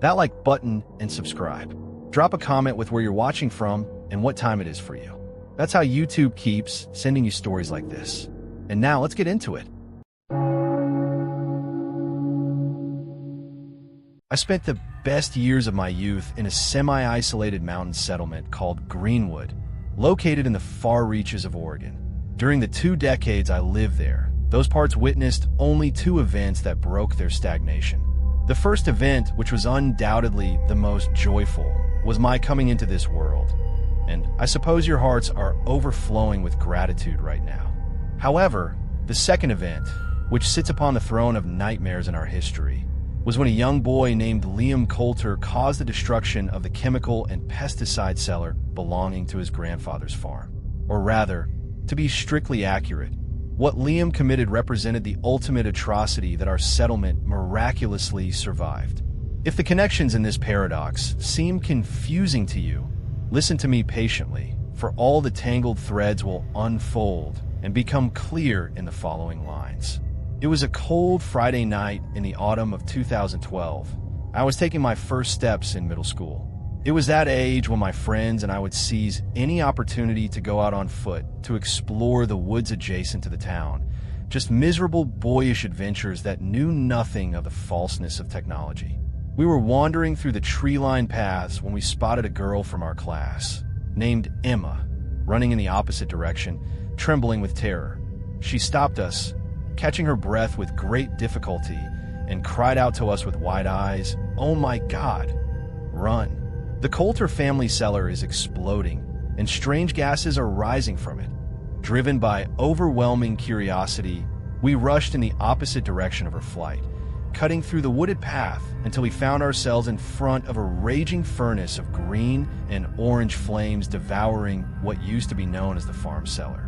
that like button and subscribe. Drop a comment with where you're watching from and what time it is for you. That's how YouTube keeps sending you stories like this. And now let's get into it. I spent the best years of my youth in a semi-isolated mountain settlement called Greenwood, located in the far reaches of Oregon. During the 2 decades I lived there, those parts witnessed only 2 events that broke their stagnation. The first event, which was undoubtedly the most joyful, was my coming into this world. And I suppose your hearts are overflowing with gratitude right now. However, the second event, which sits upon the throne of nightmares in our history, was when a young boy named Liam Coulter caused the destruction of the chemical and pesticide cellar belonging to his grandfather's farm. Or rather, to be strictly accurate, what Liam committed represented the ultimate atrocity that our settlement miraculously survived. If the connections in this paradox seem confusing to you, listen to me patiently, for all the tangled threads will unfold and become clear in the following lines. It was a cold Friday night in the autumn of 2012. I was taking my first steps in middle school. It was that age when my friends and I would seize any opportunity to go out on foot to explore the woods adjacent to the town. Just miserable boyish adventures that knew nothing of the falseness of technology. We were wandering through the tree-lined paths when we spotted a girl from our class, named Emma, running in the opposite direction, trembling with terror. She stopped us, catching her breath with great difficulty, and cried out to us with wide eyes, "Oh my God, run." The Coulter family cellar is exploding, and strange gases are rising from it. Driven by overwhelming curiosity, we rushed in the opposite direction of her flight, cutting through the wooded path until we found ourselves in front of a raging furnace of green and orange flames devouring what used to be known as the farm cellar.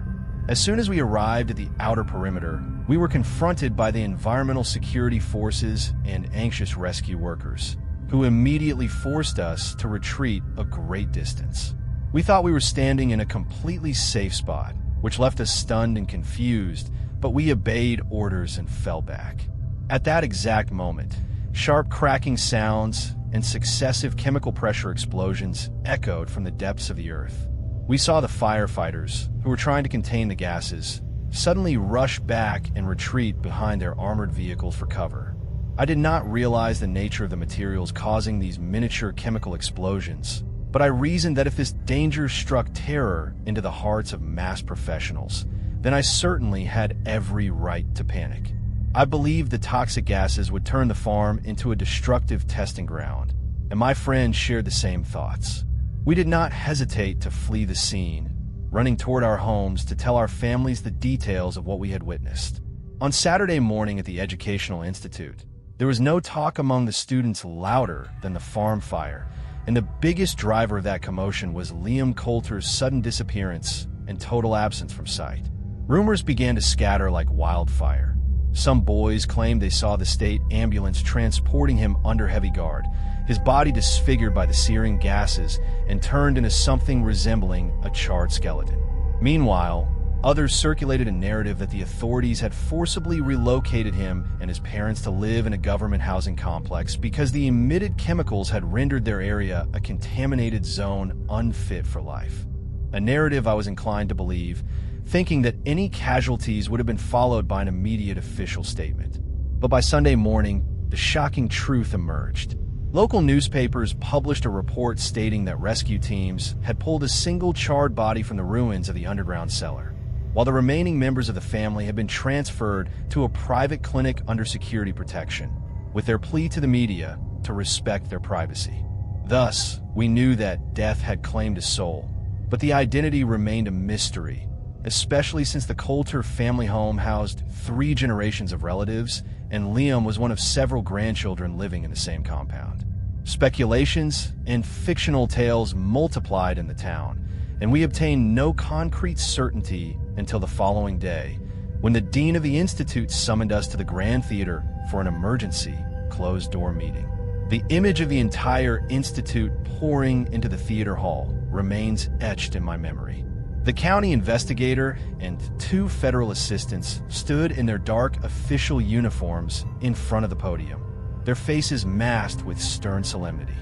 As soon as we arrived at the outer perimeter, we were confronted by the environmental security forces and anxious rescue workers, who immediately forced us to retreat a great distance. We thought we were standing in a completely safe spot, which left us stunned and confused, but we obeyed orders and fell back. At that exact moment, sharp cracking sounds and successive chemical pressure explosions echoed from the depths of the earth. We saw the firefighters, who were trying to contain the gases, suddenly rush back and retreat behind their armored vehicles for cover. I did not realize the nature of the materials causing these miniature chemical explosions, but I reasoned that if this danger struck terror into the hearts of mass professionals, then I certainly had every right to panic. I believed the toxic gases would turn the farm into a destructive testing ground, and my friends shared the same thoughts. We did not hesitate to flee the scene, running toward our homes to tell our families the details of what we had witnessed. On Saturday morning at the Educational Institute, there was no talk among the students louder than the farm fire, and the biggest driver of that commotion was Liam Coulter's sudden disappearance and total absence from sight. Rumors began to scatter like wildfire. Some boys claimed they saw the state ambulance transporting him under heavy guard, his body disfigured by the searing gases and turned into something resembling a charred skeleton. Meanwhile, others circulated a narrative that the authorities had forcibly relocated him and his parents to live in a government housing complex because the emitted chemicals had rendered their area a contaminated zone unfit for life. A narrative I was inclined to believe, thinking that any casualties would have been followed by an immediate official statement. But by Sunday morning, the shocking truth emerged. Local newspapers published a report stating that rescue teams had pulled a single charred body from the ruins of the underground cellar, while the remaining members of the family had been transferred to a private clinic under security protection, with their plea to the media to respect their privacy. Thus, we knew that death had claimed a soul, but the identity remained a mystery, especially since the Coulter family home housed 3 generations of relatives, and Liam was one of several grandchildren living in the same compound. Speculations and fictional tales multiplied in the town, and we obtained no concrete certainty until the following day, when the dean of the institute summoned us to the Grand Theater for an emergency, closed-door meeting. The image of the entire institute pouring into the theater hall remains etched in my memory. The county investigator and 2 federal assistants stood in their dark official uniforms in front of the podium. their faces masked with stern solemnity.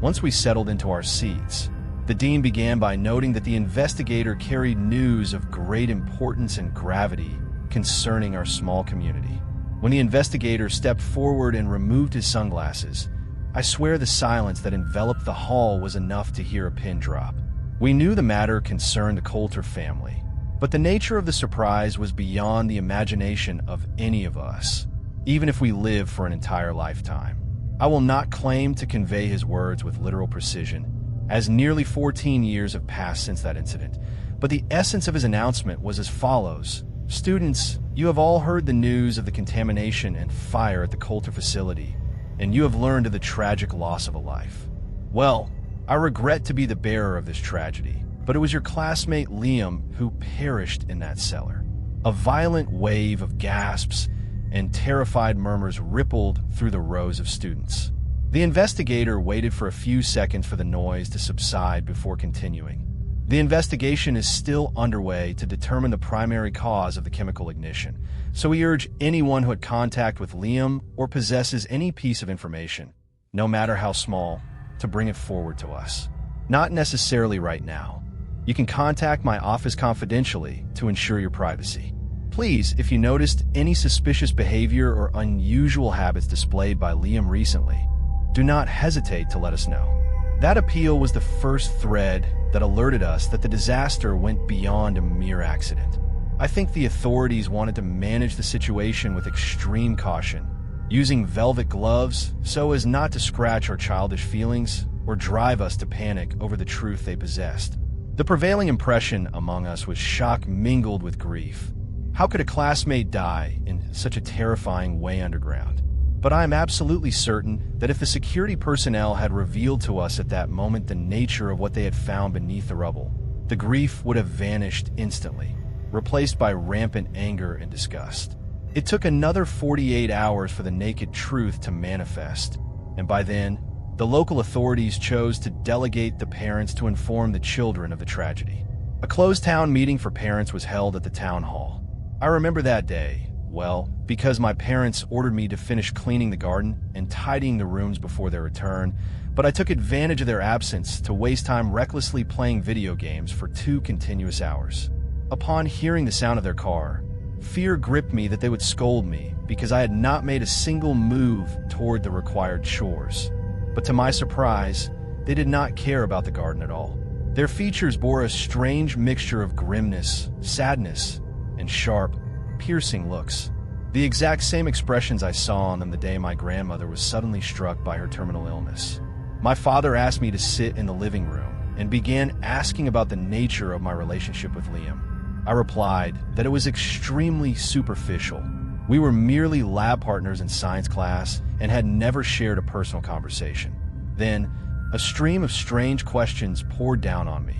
Once we settled into our seats, the dean began by noting that the investigator carried news of great importance and gravity concerning our small community. When the investigator stepped forward and removed his sunglasses, I swear the silence that enveloped the hall was enough to hear a pin drop. We knew the matter concerned the Coulter family, but the nature of the surprise was beyond the imagination of any of us, even if we live for an entire lifetime. I will not claim to convey his words with literal precision, as nearly 14 years have passed since that incident, but the essence of his announcement was as follows. Students, you have all heard the news of the contamination and fire at the Coulter facility, and you have learned of the tragic loss of a life. Well, I regret to be the bearer of this tragedy, but it was your classmate Liam who perished in that cellar. A violent wave of gasps and terrified murmurs rippled through the rows of students. The investigator waited for a few seconds for the noise to subside before continuing. The investigation is still underway to determine the primary cause of the chemical ignition, so we urge anyone who had contact with Liam or possesses any piece of information, no matter how small, to bring it forward to us. Not necessarily right now. You can contact my office confidentially to ensure your privacy. Please, if you noticed any suspicious behavior or unusual habits displayed by Liam recently, do not hesitate to let us know. That appeal was the first thread that alerted us that the disaster went beyond a mere accident. I think the authorities wanted to manage the situation with extreme caution, using velvet gloves so as not to scratch our childish feelings or drive us to panic over the truth they possessed. The prevailing impression among us was shock mingled with grief. How could a classmate die in such a terrifying way underground? But I am absolutely certain that if the security personnel had revealed to us at that moment the nature of what they had found beneath the rubble, the grief would have vanished instantly, replaced by rampant anger and disgust. It took another 48 hours for the naked truth to manifest, and by then, the local authorities chose to delegate the parents to inform the children of the tragedy. A closed town meeting for parents was held at the town hall. I remember that day, well, because my parents ordered me to finish cleaning the garden and tidying the rooms before their return, but I took advantage of their absence to waste time recklessly playing video games for 2 continuous hours. Upon hearing the sound of their car, fear gripped me that they would scold me because I had not made a single move toward the required chores. But to my surprise, they did not care about the garden at all. Their features bore a strange mixture of grimness, sadness, and sharp, piercing looks. The exact same expressions I saw on them the day my grandmother was suddenly struck by her terminal illness. My father asked me to sit in the living room and began asking about the nature of my relationship with Liam. I replied that it was extremely superficial. We were merely lab partners in science class and had never shared a personal conversation. Then, a stream of strange questions poured down on me.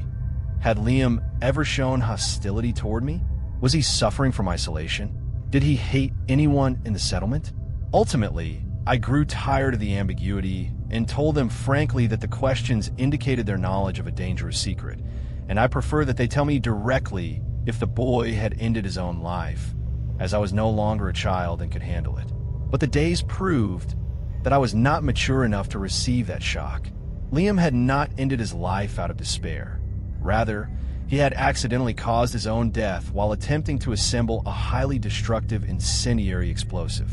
Had Liam ever shown hostility toward me? Was he suffering from isolation? Did he hate anyone in the settlement? Ultimately, I grew tired of the ambiguity and told them frankly that the questions indicated their knowledge of a dangerous secret, and I prefer that they tell me directly if the boy had ended his own life, as I was no longer a child and could handle it. But the days proved that I was not mature enough to receive that shock. Liam had not ended his life out of despair. Rather, he had accidentally caused his own death while attempting to assemble a highly destructive incendiary explosive.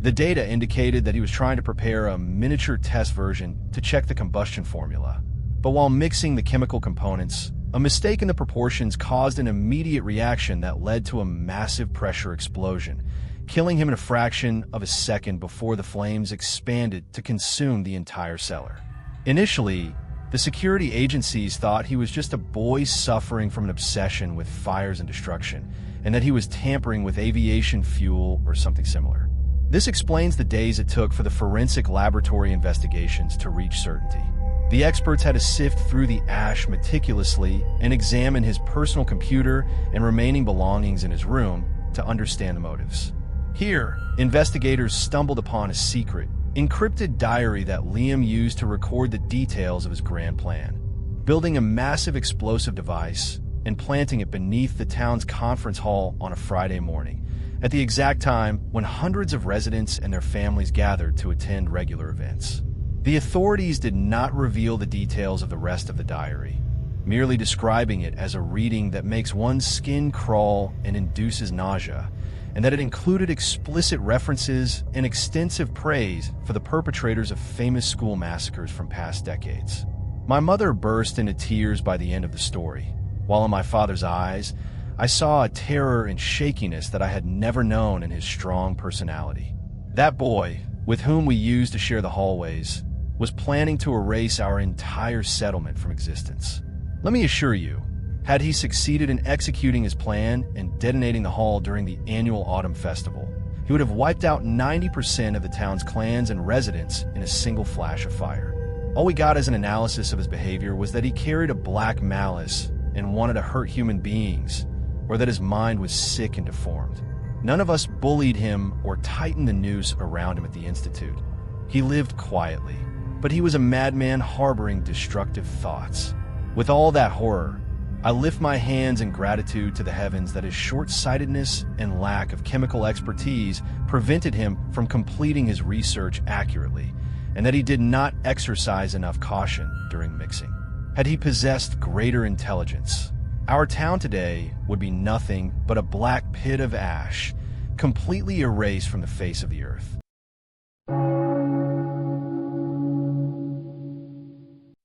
The data indicated that he was trying to prepare a miniature test version to check the combustion formula. But while mixing the chemical components, a mistake in the proportions caused an immediate reaction that led to a massive pressure explosion, killing him in a fraction of a second before the flames expanded to consume the entire cellar. Initially, the security agencies thought he was just a boy suffering from an obsession with fires and destruction, and that he was tampering with aviation fuel or something similar. This explains the days it took for the forensic laboratory investigations to reach certainty. The experts had to sift through the ash meticulously and examine his personal computer and remaining belongings in his room to understand the motives. Here, investigators stumbled upon a secret, encrypted diary that Liam used to record the details of his grand plan, building a massive explosive device and planting it beneath the town's conference hall on a Friday morning. at the exact time when hundreds of residents and their families gathered to attend regular events. The authorities did not reveal the details of the rest of the diary, merely describing it as a reading that makes one's skin crawl and induces nausea, and that it included explicit references and extensive praise for the perpetrators of famous school massacres from past decades. My mother burst into tears by the end of the story, while in my father's eyes, I saw a terror and shakiness that I had never known in his strong personality. That boy, with whom we used to share the hallways, was planning to erase our entire settlement from existence. Let me assure you, had he succeeded in executing his plan and detonating the hall during the annual autumn festival, he would have wiped out 90% of the town's clans and residents in a single flash of fire. All we got as an analysis of his behavior was that he carried a black malice and wanted to hurt human beings, or that his mind was sick and deformed. None of us bullied him or tightened the noose around him at the Institute. He lived quietly, but he was a madman harboring destructive thoughts. With all that horror, I lift my hands in gratitude to the heavens that his short-sightedness and lack of chemical expertise prevented him from completing his research accurately, and that he did not exercise enough caution during mixing. Had he possessed greater intelligence, our town today would be nothing but a black pit of ash, completely erased from the face of the earth.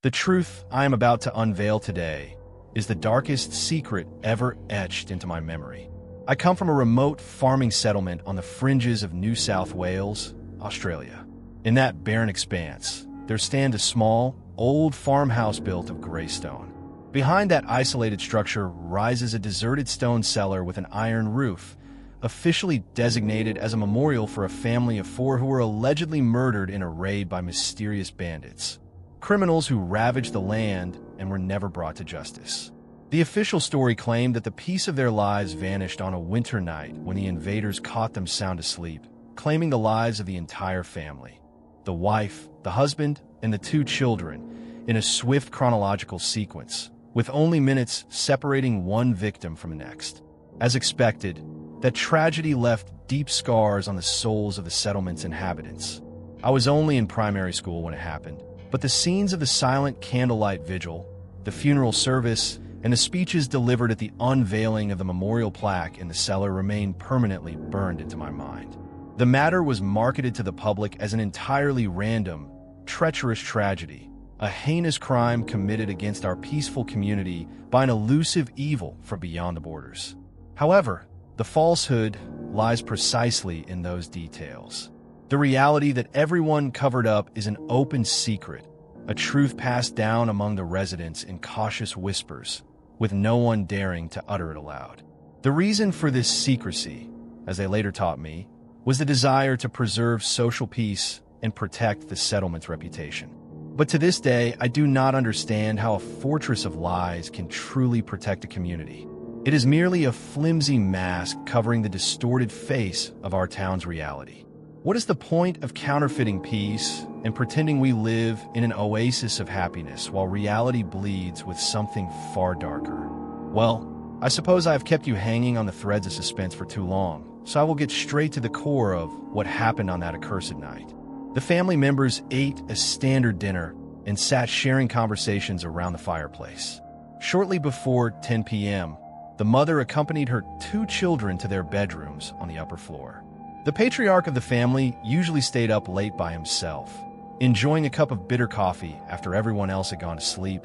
The truth I am about to unveil today is the darkest secret ever etched into my memory. I come from a remote farming settlement on the fringes of New South Wales, Australia. In that barren expanse, there stands a small, old farmhouse built of gray stone. Behind that isolated structure rises a deserted stone cellar with an iron roof, officially designated as a memorial for a family of 4 who were allegedly murdered in a raid by mysterious bandits. Criminals who ravaged the land and were never brought to justice. The official story claimed that the peace of their lives vanished on a winter night when the invaders caught them sound asleep, claiming the lives of the entire family. The wife, the husband, and the 2 children, in a swift chronological sequence, with only minutes separating one victim from the next. As expected, that tragedy left deep scars on the souls of the settlement's inhabitants. I was only in primary school when it happened, but the scenes of the silent candlelight vigil, the funeral service, and the speeches delivered at the unveiling of the memorial plaque in the cellar remain permanently burned into my mind. The matter was marketed to the public as an entirely random, treacherous tragedy, a heinous crime committed against our peaceful community by an elusive evil from beyond the borders. However, the falsehood lies precisely in those details. The reality that everyone covered up is an open secret, a truth passed down among the residents in cautious whispers, with no one daring to utter it aloud. The reason for this secrecy, as they later taught me, was the desire to preserve social peace and protect the settlement's reputation. But to this day, I do not understand how a fortress of lies can truly protect a community. It is merely a flimsy mask covering the distorted face of our town's reality. What is the point of counterfeiting peace and pretending we live in an oasis of happiness while reality bleeds with something far darker? Well, I suppose I have kept you hanging on the threads of suspense for too long, so I will get straight to the core of what happened on that accursed night. The family members ate a standard dinner and sat sharing conversations around the fireplace. Shortly before 10 p.m., the mother accompanied her 2 children to their bedrooms on the upper floor. The patriarch of the family usually stayed up late by himself, enjoying a cup of bitter coffee after everyone else had gone to sleep,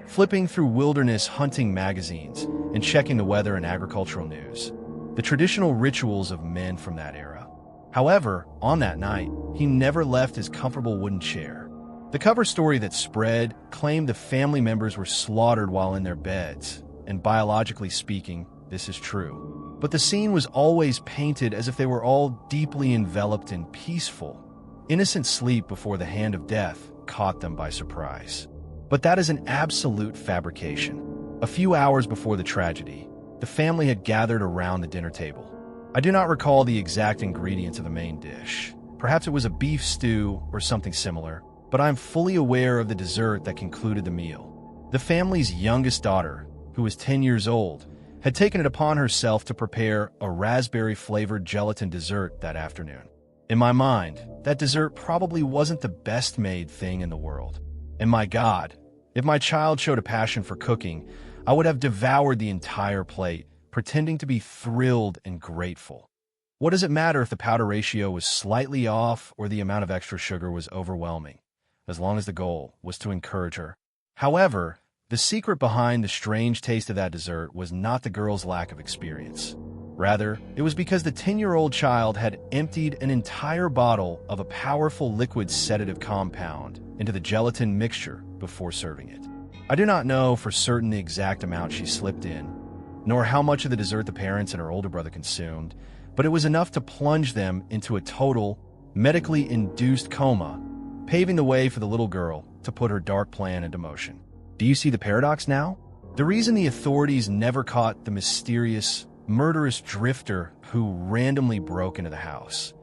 flipping through wilderness hunting magazines, and checking the weather and agricultural news, the traditional rituals of men from that era. However, on that night, he never left his comfortable wooden chair. The cover story that spread claimed the family members were slaughtered while in their beds, and biologically speaking, this is true. But the scene was always painted as if they were all deeply enveloped in peaceful, innocent sleep before the hand of death caught them by surprise. But that is an absolute fabrication. A few hours before the tragedy, the family had gathered around the dinner table. I do not recall the exact ingredients of the main dish. Perhaps it was a beef stew or something similar, but I am fully aware of the dessert that concluded the meal. The family's youngest daughter, who was 10 years old, had taken it upon herself to prepare a raspberry-flavored gelatin dessert that afternoon. In my mind, that dessert probably wasn't the best-made thing in the world. And my God, if my child showed a passion for cooking, I would have devoured the entire plate, pretending to be thrilled and grateful. What does it matter if the powder ratio was slightly off or the amount of extra sugar was overwhelming, as long as the goal was to encourage her? However, the secret behind the strange taste of that dessert was not the girl's lack of experience. Rather, it was because the 10-year-old child had emptied an entire bottle of a powerful liquid sedative compound into the gelatin mixture before serving it. I do not know for certain the exact amount she slipped in, nor how much of the dessert the parents and her older brother consumed, but it was enough to plunge them into a total, medically induced coma, paving the way for the little girl to put her dark plan into motion. Do you see the paradox now? The reason the authorities never caught the mysterious, murderous drifter who randomly broke into the house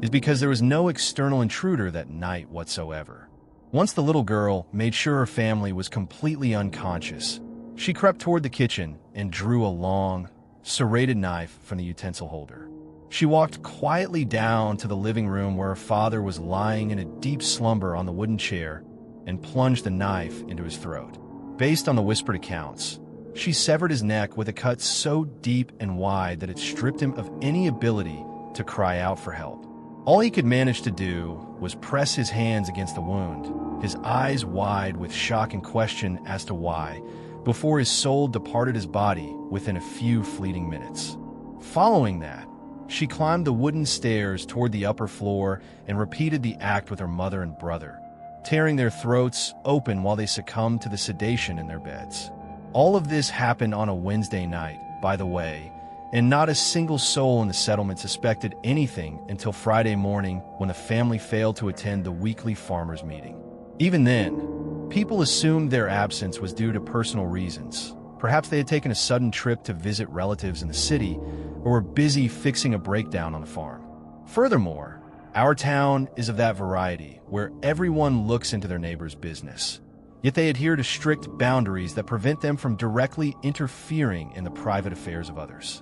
is because there was no external intruder that night whatsoever. Once the little girl made sure her family was completely unconscious, she crept toward the kitchen and drew a long, serrated knife from the utensil holder. She walked quietly down to the living room where her father was lying in a deep slumber on the wooden chair and plunged the knife into his throat. Based on the whispered accounts, she severed his neck with a cut so deep and wide that it stripped him of any ability to cry out for help. All he could manage to do was press his hands against the wound, his eyes wide with shock and question as to why, before his soul departed his body within a few fleeting minutes. Following that, she climbed the wooden stairs toward the upper floor and repeated the act with her mother and brother, tearing their throats open while they succumbed to the sedation in their beds. All of this happened on a Wednesday night, by the way, and not a single soul in the settlement suspected anything until Friday morning when the family failed to attend the weekly farmers' meeting. Even then, people assumed their absence was due to personal reasons. Perhaps they had taken a sudden trip to visit relatives in the city or were busy fixing a breakdown on the farm. Furthermore, our town is of that variety where everyone looks into their neighbor's business, yet they adhere to strict boundaries that prevent them from directly interfering in the private affairs of others.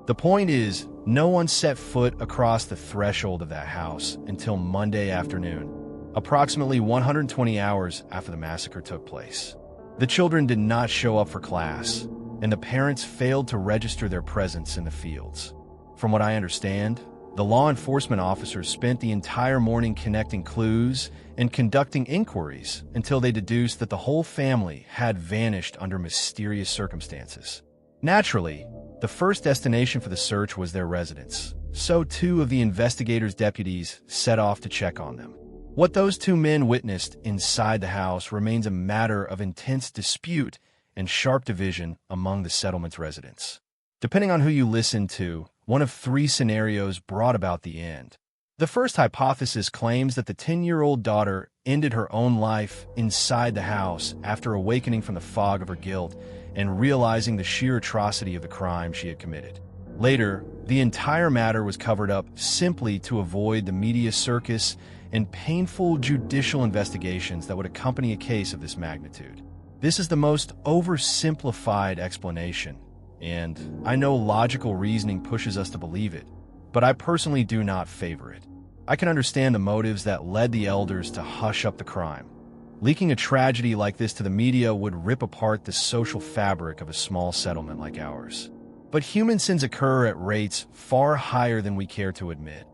The point is, no one set foot across the threshold of that house until Monday afternoon, approximately 120 hours after the massacre took place. The children did not show up for class, and the parents failed to register their presence in the fields. From what I understand, the law enforcement officers spent the entire morning connecting clues and conducting inquiries until they deduced that the whole family had vanished under mysterious circumstances. Naturally, the first destination for the search was their residence, so two of the investigators' deputies set off to check on them. What those two men witnessed inside the house remains a matter of intense dispute and sharp division among the settlement's residents. Depending on who you listen to, one of three scenarios brought about the end. The first hypothesis claims that the 10-year-old daughter ended her own life inside the house after awakening from the fog of her guilt and realizing the sheer atrocity of the crime she had committed. Later, the entire matter was covered up simply to avoid the media circus and painful judicial investigations that would accompany a case of this magnitude. This is the most oversimplified explanation, and I know logical reasoning pushes us to believe it, but I personally do not favor it. I can understand the motives that led the elders to hush up the crime. Leaking a tragedy like this to the media would rip apart the social fabric of a small settlement like ours. But human sins occur at rates far higher than we care to admit,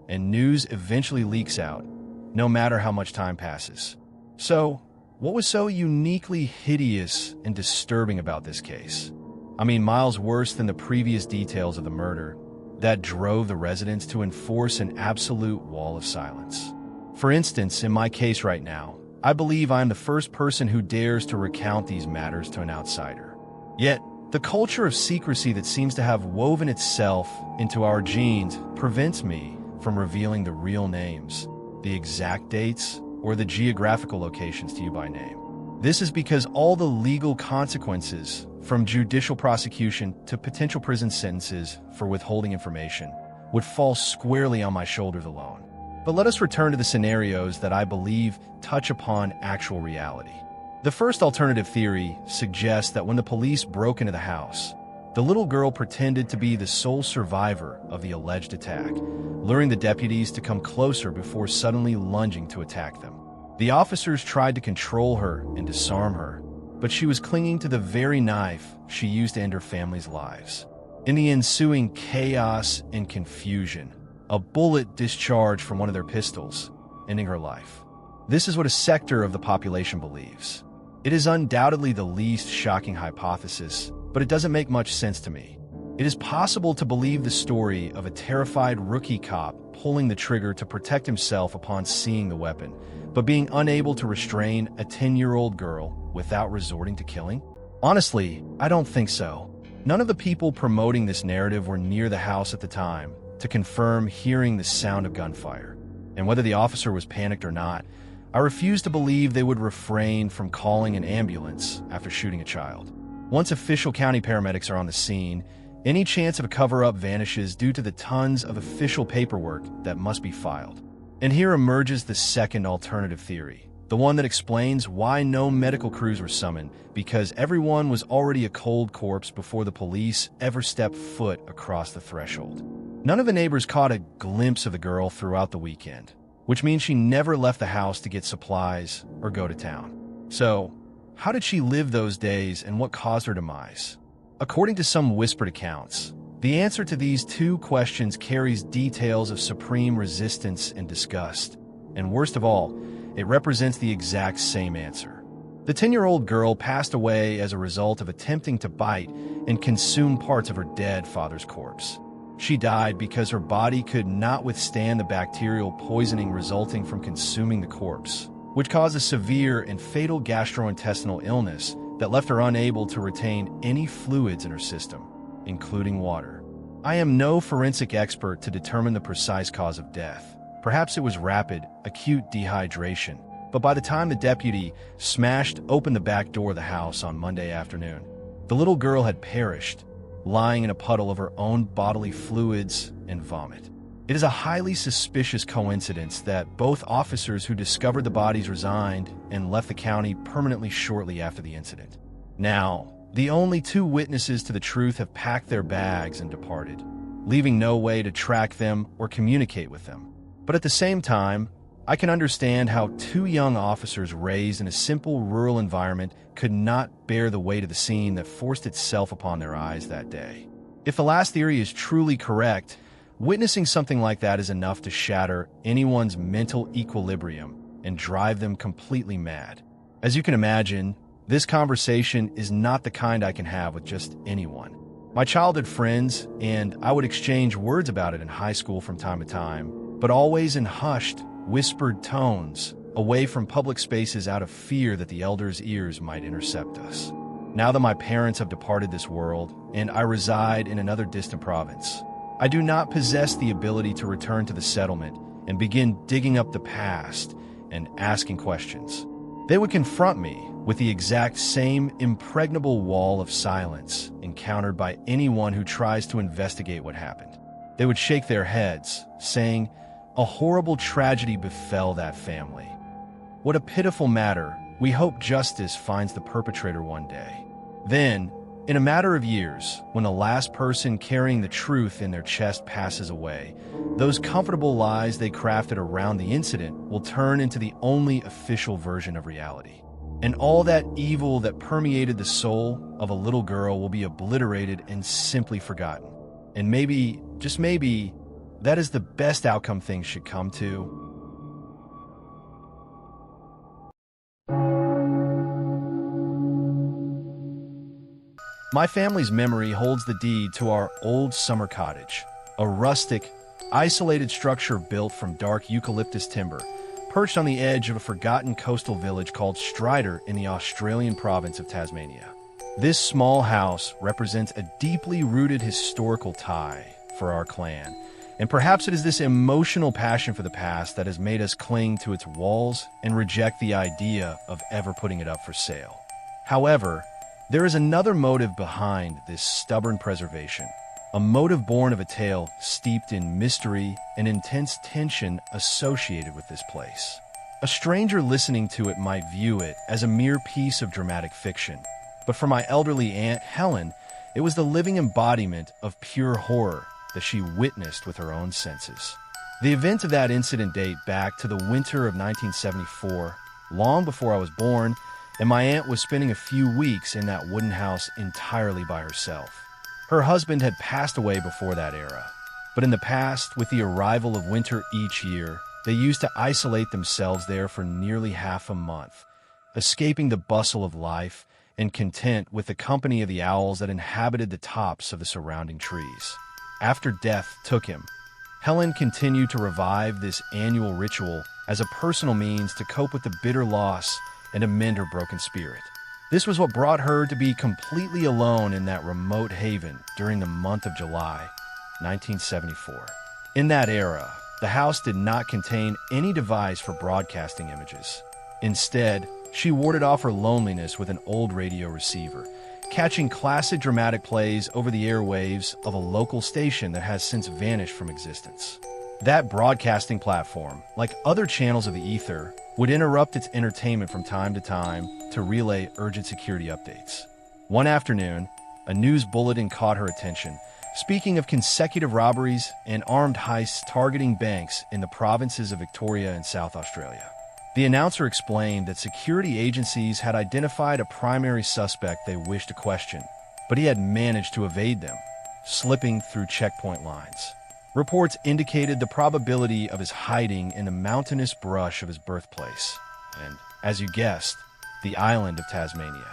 and news eventually leaks out, no matter how much time passes. So, what was so uniquely hideous and disturbing about this case? I mean, miles worse than the previous details of the murder that drove the residents to enforce an absolute wall of silence. For instance, in my case right now, I believe I am the first person who dares to recount these matters to an outsider. Yet, the culture of secrecy that seems to have woven itself into our genes prevents me from revealing the real names, the exact dates, or the geographical locations to you by name. This is because all the legal consequences, from judicial prosecution to potential prison sentences for withholding information, would fall squarely on my shoulders alone. But let us return to the scenarios that I believe touch upon actual reality. The first alternative theory suggests that when the police broke into the house, the little girl pretended to be the sole survivor of the alleged attack, luring the deputies to come closer before suddenly lunging to attack them. The officers tried to control her and disarm her, but she was clinging to the very knife she used to end her family's lives. In the ensuing chaos and confusion, a bullet discharged from one of their pistols, ending her life. This is what a sector of the population believes. It is undoubtedly the least shocking hypothesis, but it doesn't make much sense to me. It is possible to believe the story of a terrified rookie cop pulling the trigger to protect himself upon seeing the weapon, but being unable to restrain a 10-year-old girl without resorting to killing? Honestly, I don't think so. None of the people promoting this narrative were near the house at the time to confirm hearing the sound of gunfire. And whether the officer was panicked or not, I refuse to believe they would refrain from calling an ambulance after shooting a child. Once official county paramedics are on the scene, any chance of a cover-up vanishes due to the tons of official paperwork that must be filed. And here emerges the second alternative theory, the one that explains why no medical crews were summoned, because everyone was already a cold corpse before the police ever stepped foot across the threshold. None of the neighbors caught a glimpse of the girl throughout the weekend, which means she never left the house to get supplies or go to town. So, how did she live those days and what caused her demise? According to some whispered accounts, the answer to these two questions carries details of supreme resistance and disgust. And worst of all, it represents the exact same answer. The 10-year-old girl passed away as a result of attempting to bite and consume parts of her dead father's corpse. She died because her body could not withstand the bacterial poisoning resulting from consuming the corpse, which caused a severe and fatal gastrointestinal illness that left her unable to retain any fluids in her system, including water. I am no forensic expert to determine the precise cause of death. Perhaps it was rapid, acute dehydration, but by the time the deputy smashed open the back door of the house on Monday afternoon, the little girl had perished, lying in a puddle of her own bodily fluids and vomit. It is a highly suspicious coincidence that both officers who discovered the bodies resigned and left the county permanently shortly after the incident. Now, the only two witnesses to the truth have packed their bags and departed, leaving no way to track them or communicate with them. But at the same time, I can understand how two young officers raised in a simple rural environment could not bear the weight of the scene that forced itself upon their eyes that day. If the last theory is truly correct, witnessing something like that is enough to shatter anyone's mental equilibrium and drive them completely mad. As you can imagine, this conversation is not the kind I can have with just anyone. My childhood friends and I would exchange words about it in high school from time to time, but always in hushed, whispered tones, away from public spaces out of fear that the elders' ears might intercept us. Now that my parents have departed this world and I reside in another distant province, I do not possess the ability to return to the settlement and begin digging up the past and asking questions. They would confront me with the exact same impregnable wall of silence encountered by anyone who tries to investigate what happened. They would shake their heads, saying, "A horrible tragedy befell that family. What a pitiful matter. We hope justice finds the perpetrator one day." Then, in a matter of years, when the last person carrying the truth in their chest passes away, those comfortable lies they crafted around the incident will turn into the only official version of reality. And all that evil that permeated the soul of a little girl will be obliterated and simply forgotten. And maybe, just maybe, that is the best outcome things should come to. My family's memory holds the deed to our old summer cottage, a rustic, isolated structure built from dark eucalyptus timber, perched on the edge of a forgotten coastal village called Strider in the Australian province of Tasmania. This small house represents a deeply rooted historical tie for our clan, and perhaps it is this emotional passion for the past that has made us cling to its walls and reject the idea of ever putting it up for sale. However, there is another motive behind this stubborn preservation, a motive born of a tale steeped in mystery and intense tension associated with this place. A stranger listening to it might view it as a mere piece of dramatic fiction, but for my elderly Aunt Helen, it was the living embodiment of pure horror that she witnessed with her own senses. The events of that incident date back to the winter of 1974, long before I was born, and my aunt was spending a few weeks in that wooden house entirely by herself. Her husband had passed away before that era, but in the past, with the arrival of winter each year, they used to isolate themselves there for nearly half a month, escaping the bustle of life and content with the company of the owls that inhabited the tops of the surrounding trees. After death took him, Helen continued to revive this annual ritual as a personal means to cope with the bitter loss and amend her broken spirit. This was what brought her to be completely alone in that remote haven during the month of July, 1974. In that era, the house did not contain any device for broadcasting images. Instead, she warded off her loneliness with an old radio receiver, catching classic dramatic plays over the airwaves of a local station that has since vanished from existence. That broadcasting platform, like other channels of the ether, would interrupt its entertainment from time to time to relay urgent security updates. One afternoon, a news bulletin caught her attention, speaking of consecutive robberies and armed heists targeting banks in the provinces of Victoria and South Australia. The announcer explained that security agencies had identified a primary suspect they wished to question, but he had managed to evade them, slipping through checkpoint lines. Reports indicated the probability of his hiding in the mountainous brush of his birthplace, and, as you guessed, the island of Tasmania.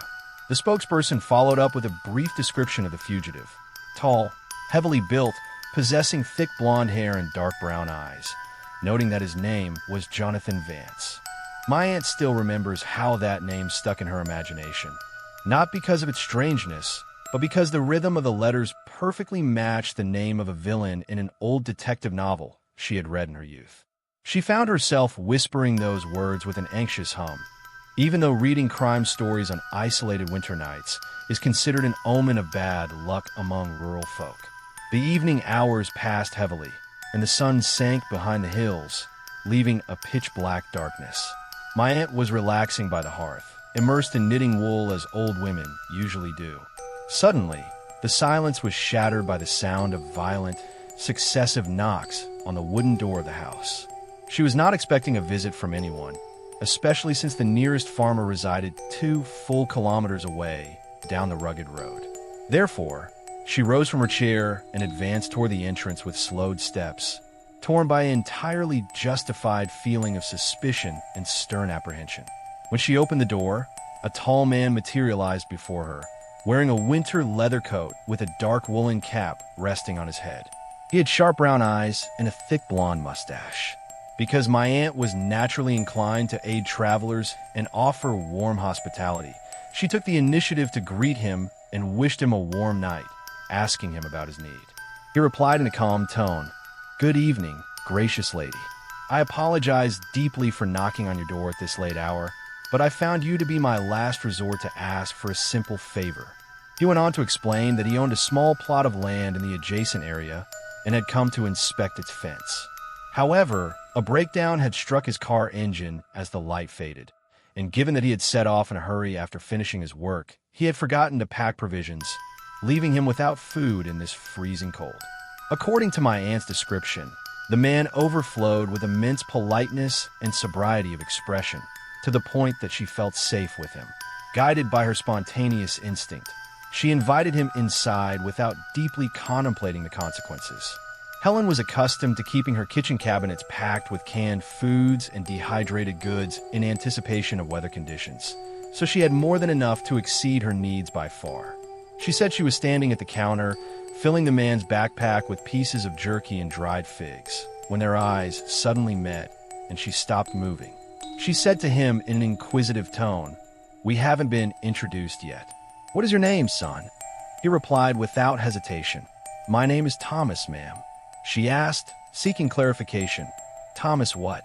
The spokesperson followed up with a brief description of the fugitive: tall, heavily built, possessing thick blonde hair and dark brown eyes, noting that his name was Jonathan Vance. My aunt still remembers how that name stuck in her imagination, not because of its strangeness, but because the rhythm of the letters perfectly matched the name of a villain in an old detective novel she had read in her youth. She found herself whispering those words with an anxious hum, even though reading crime stories on isolated winter nights is considered an omen of bad luck among rural folk. The evening hours passed heavily, and the sun sank behind the hills, leaving a pitch-black darkness. My aunt was relaxing by the hearth, immersed in knitting wool as old women usually do. Suddenly, the silence was shattered by the sound of violent, successive knocks on the wooden door of the house. She was not expecting a visit from anyone, especially since the nearest farmer resided 2 full kilometers away down the rugged road. Therefore, she rose from her chair and advanced toward the entrance with slowed steps, torn by an entirely justified feeling of suspicion and stern apprehension. When she opened the door, a tall man materialized before her, wearing a winter leather coat with a dark woolen cap resting on his head. He had sharp brown eyes and a thick blonde mustache. Because my aunt was naturally inclined to aid travelers and offer warm hospitality, she took the initiative to greet him and wished him a warm night, asking him about his need. He replied in a calm tone, "Good evening, gracious lady. I apologize deeply for knocking on your door at this late hour, but I found you to be my last resort to ask for a simple favor." He went on to explain that he owned a small plot of land in the adjacent area and had come to inspect its fence. However, a breakdown had struck his car engine as the light faded, and given that he had set off in a hurry after finishing his work, he had forgotten to pack provisions, leaving him without food in this freezing cold. According to my aunt's description, the man overflowed with immense politeness and sobriety of expression, to the point that she felt safe with him. Guided by her spontaneous instinct, she invited him inside without deeply contemplating the consequences. Helen was accustomed to keeping her kitchen cabinets packed with canned foods and dehydrated goods in anticipation of weather conditions, so she had more than enough to exceed her needs by far. She said she was standing at the counter, filling the man's backpack with pieces of jerky and dried figs, when their eyes suddenly met and she stopped moving. She said to him in an inquisitive tone, "We haven't been introduced yet. What is your name, son?" He replied without hesitation, "My name is Thomas, ma'am." She asked, seeking clarification, "Thomas what?"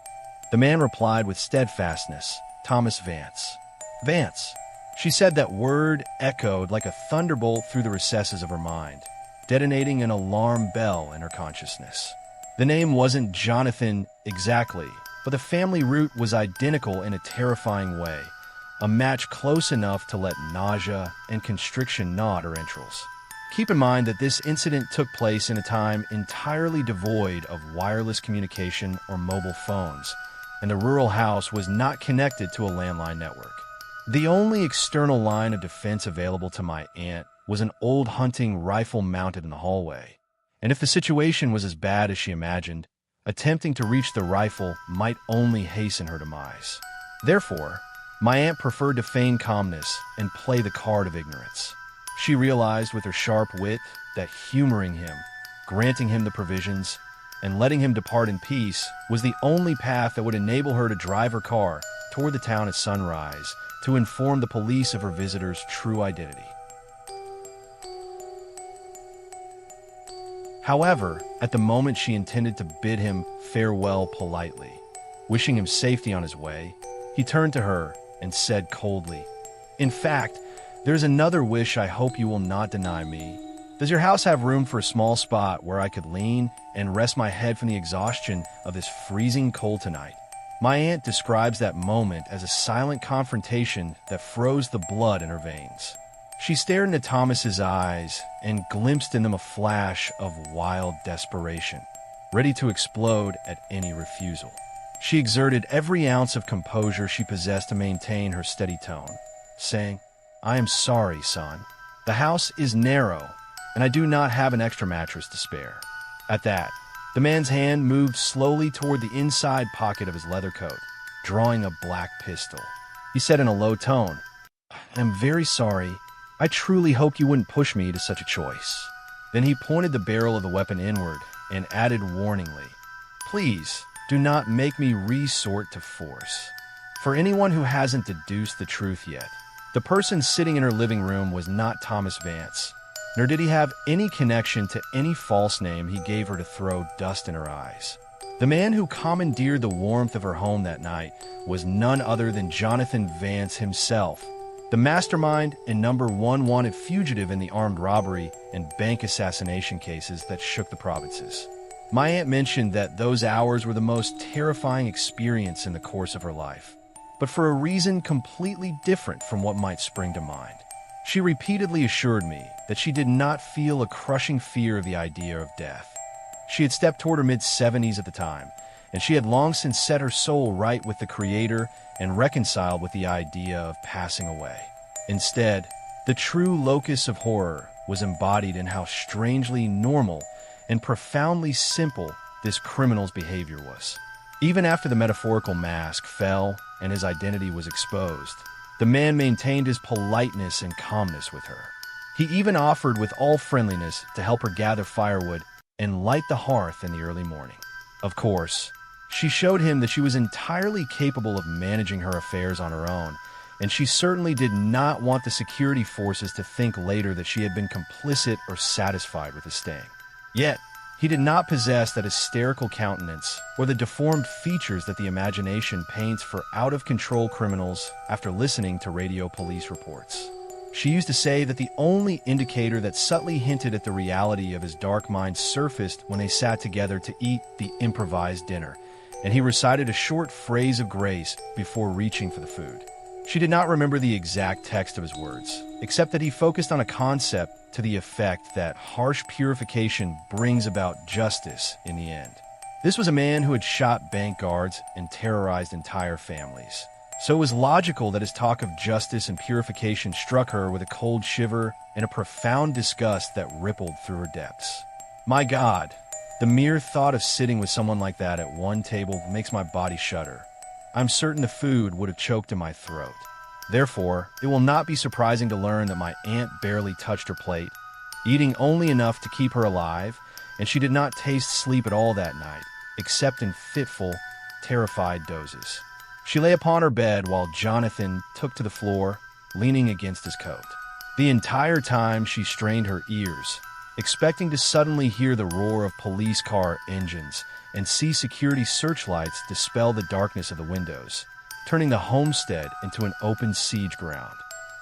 The man replied with steadfastness, "Thomas Vance." Vance. She said that word echoed like a thunderbolt through the recesses of her mind, detonating an alarm bell in her consciousness. The name wasn't Jonathan exactly, but the family route was identical in a terrifying way, a match close enough to let nausea and constriction gnaw at her entrails. Keep in mind that this incident took place in a time entirely devoid of wireless communication or mobile phones, and the rural house was not connected to a landline network. The only external line of defense available to my aunt was an old hunting rifle mounted in the hallway, and if the situation was as bad as she imagined, attempting to reach the rifle might only hasten her demise. Therefore, my aunt preferred to feign calmness and play the card of ignorance. She realized with her sharp wit that humoring him, granting him the provisions, and letting him depart in peace was the only path that would enable her to drive her car toward the town at sunrise to inform the police of her visitor's true identity. However, at the moment she intended to bid him farewell politely, wishing him safety on his way, he turned to her and said coldly, "In fact, there's another wish I hope you will not deny me. Does your house have room for a small spot where I could lean and rest my head from the exhaustion of this freezing cold tonight?" My aunt describes that moment as a silent confrontation that froze the blood in her veins. She stared into Thomas's eyes and glimpsed in them a flash of wild desperation, ready to explode at any refusal. She exerted every ounce of composure she possessed to maintain her steady tone, saying, "I am sorry, son. The house is narrow, and I do not have an extra mattress to spare." At that, the man's hand moved slowly toward the inside pocket of his leather coat, drawing a black pistol. He said in a low tone, "I'm very sorry. I truly hoped you wouldn't push me to such a choice." Then he pointed the barrel of the weapon inward and added warningly, "Please, do not make me resort to force." For anyone who hasn't deduced the truth yet, the person sitting in her living room was not Thomas Vance, nor did he have any connection to any false name he gave her to throw dust in her eyes. The man who commandeered the warmth of her home that night was none other than Jonathan Vance himself, the mastermind and #1 wanted fugitive in the armed robbery and bank assassination cases that shook the provinces. My aunt mentioned that those hours were the most terrifying experience in the course of her life, but for a reason completely different from what might spring to mind. She repeatedly assured me that she did not feel a crushing fear of the idea of death. She had stepped toward her mid-70s at the time, and she had long since set her soul right with the Creator and reconciled with the idea of passing away. Instead, the true locus of horror was embodied in how strangely normal and profoundly simple this criminal's behavior was. Even after the metaphorical mask fell and his identity was exposed, the man maintained his politeness and calmness with her. He even offered with all friendliness to help her gather firewood and light the hearth in the early morning. Of course, she showed him that she was entirely capable of managing her affairs on her own, and she certainly did not want the security forces to think later that she had been complicit or satisfied with his staying. Yet, he did not possess that hysterical countenance or the deformed features that the imagination paints for out-of-control criminals after listening to radio police reports. She used to say that the only indicator that subtly hinted at the reality of his dark mind surfaced when they sat together to eat the improvised dinner, and he recited a short phrase of grace before reaching for the food. She did not remember the exact text of his words, except that he focused on a concept to the effect that harsh purification brings about justice in the end. This was a man who had shot bank guards and terrorized entire families. So it was logical that his talk of justice and purification struck her with a cold shiver and a profound disgust that rippled through her depths. My God, the mere thought of sitting with someone like that at one table makes my body shudder. I'm certain the food would have choked in my throat. Therefore, it will not be surprising to learn that my aunt barely touched her plate, eating only enough to keep her alive, and she did not taste sleep at all that night, except in fitful, terrified dozes. She lay upon her bed while Jonathan took to the floor, leaning against his coat. The entire time she strained her ears, expecting to suddenly hear the roar of police car engines and see security searchlights dispel the darkness of the windows, turning the homestead into an open siege ground.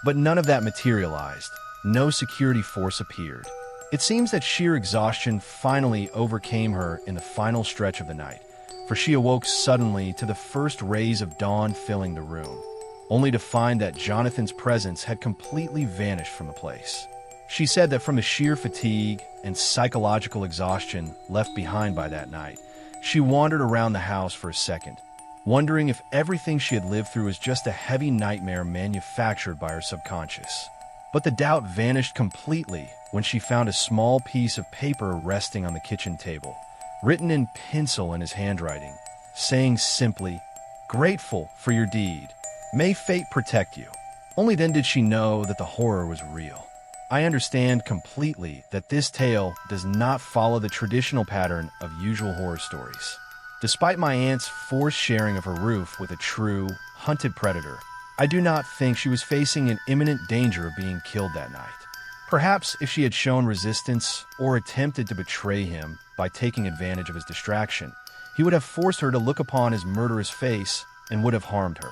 But none of that materialized. No security force appeared. It seems that sheer exhaustion finally overcame her in the final stretch of the night, for she awoke suddenly to the first rays of dawn filling the room, only to find that Jonathan's presence had completely vanished from the place. She said that from the sheer fatigue and psychological exhaustion left behind by that night, she wandered around the house for a second, wondering if everything she had lived through was just a heavy nightmare manufactured by her subconscious. But the doubt vanished completely when she found a small piece of paper resting on the kitchen table, written in pencil in his handwriting, saying simply, "Grateful for your deed. May fate protect you." Only then did she know that the horror was real. I understand completely that this tale does not follow the traditional pattern of usual horror stories. Despite my aunt's forced sharing of her roof with a true, hunted predator, I do not think she was facing an imminent danger of being killed that night. Perhaps if she had shown resistance or attempted to betray him by taking advantage of his distraction, he would have forced her to look upon his murderous face and would have harmed her.